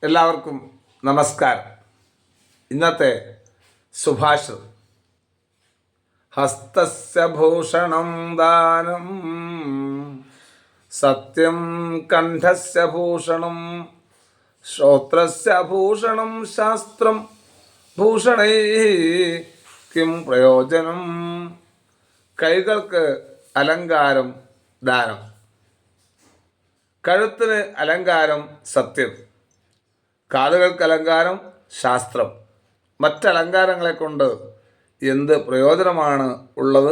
എല്ലാവർക്കും നമസ്കാരം. ഇന്നത്തെ സുഭാഷിതം: ഹസ്തസ്യ ഭൂഷണം ദാനം, സത്യം കണ്ഠസ്യ ഭൂഷണം, ശ്രോത്രസ്യ ഭൂഷണം ശാസ്ത്രം, ഭൂഷണൈഃ കിം പ്രയോജനം. കൈകൾക്ക് അലങ്കാരം ദാനം, കഴുത്തിന് അലങ്കാരം സത്യം, കാതുകൾക്ക് അലങ്കാരം ശാസ്ത്രം. മറ്റലങ്കാരങ്ങളെ കൊണ്ട് എന്ത് പ്രയോജനമാണ് ഉള്ളത്?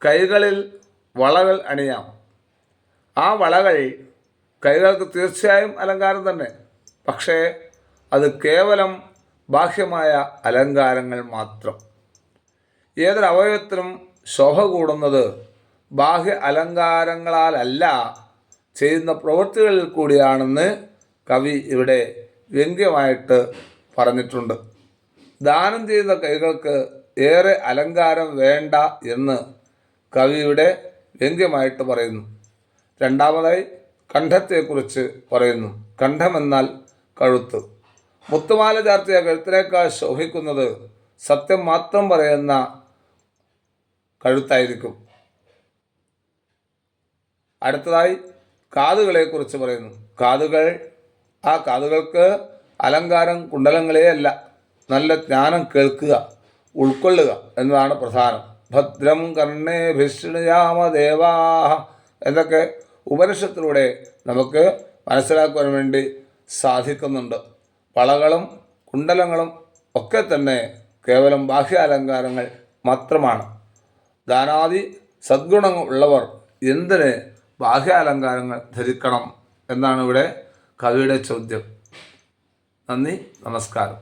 കൈകളിൽ വളകൾ അണിയാം. ആ വളകൾ കൈകൾക്ക് തീർച്ചയായും അലങ്കാരം തന്നെ. പക്ഷേ അത് കേവലം ബാഹ്യമായ അലങ്കാരങ്ങൾ മാത്രം. ഏതൊരവയവത്തിനും ശോഭ കൂടുന്നത് ബാഹ്യ അലങ്കാരങ്ങളാലല്ല, ചെയ്യുന്ന പ്രവൃത്തികളിൽ കൂടിയാണെന്ന് കവി ഇവിടെ വ്യംഗ്യമായിട്ട് പറഞ്ഞിട്ടുണ്ട്. ദാനം ചെയ്യുന്ന കൈകൾക്ക് ഏറെ അലങ്കാരം വേണ്ട എന്ന് കവിയുടെ വ്യംഗ്യമായിട്ട് പറയുന്നു. രണ്ടാമതായി കണ്ഠത്തെക്കുറിച്ച് പറയുന്നു. കണ്ഠമെന്നാൽ കഴുത്ത്. മുത്തുമാല ചാർത്തിയ കഴുത്തിനേക്കാൾ ശോഭിക്കുന്നത് സത്യം മാത്രം പറയുന്ന കഴുത്തായിരിക്കും. അടുത്തതായി കാതുകളെക്കുറിച്ച് പറയുന്നു. കാതുകൾക്ക് അലങ്കാരം കുണ്ടലങ്ങളേ അല്ല, നല്ല ജ്ഞാനം കേൾക്കുക, ഉൾക്കൊള്ളുക എന്നതാണ് പ്രധാനം. ഭദ്രം കർണേഭിഃ ശൃണുയാമ ദേവാഃ എന്നൊക്കെ ഉപനിഷത്തിലൂടെ നമുക്ക് മനസ്സിലാക്കുവാൻ വേണ്ടി സാധിക്കുന്നുണ്ട്. വളകളും കുണ്ടലങ്ങളും ഒക്കെ തന്നെ കേവലം ബാഹ്യാലങ്കാരങ്ങൾ മാത്രമാണ്. ദാനാദി സദ്ഗുണങ്ങൾ ഉള്ളവർ എന്തിന് ബാഹ്യാലങ്കാരങ്ങൾ ധരിക്കണം എന്നാണ് ഇവിടെ കവിയുടെ ചോദ്യം. നന്ദി, നമസ്കാരം.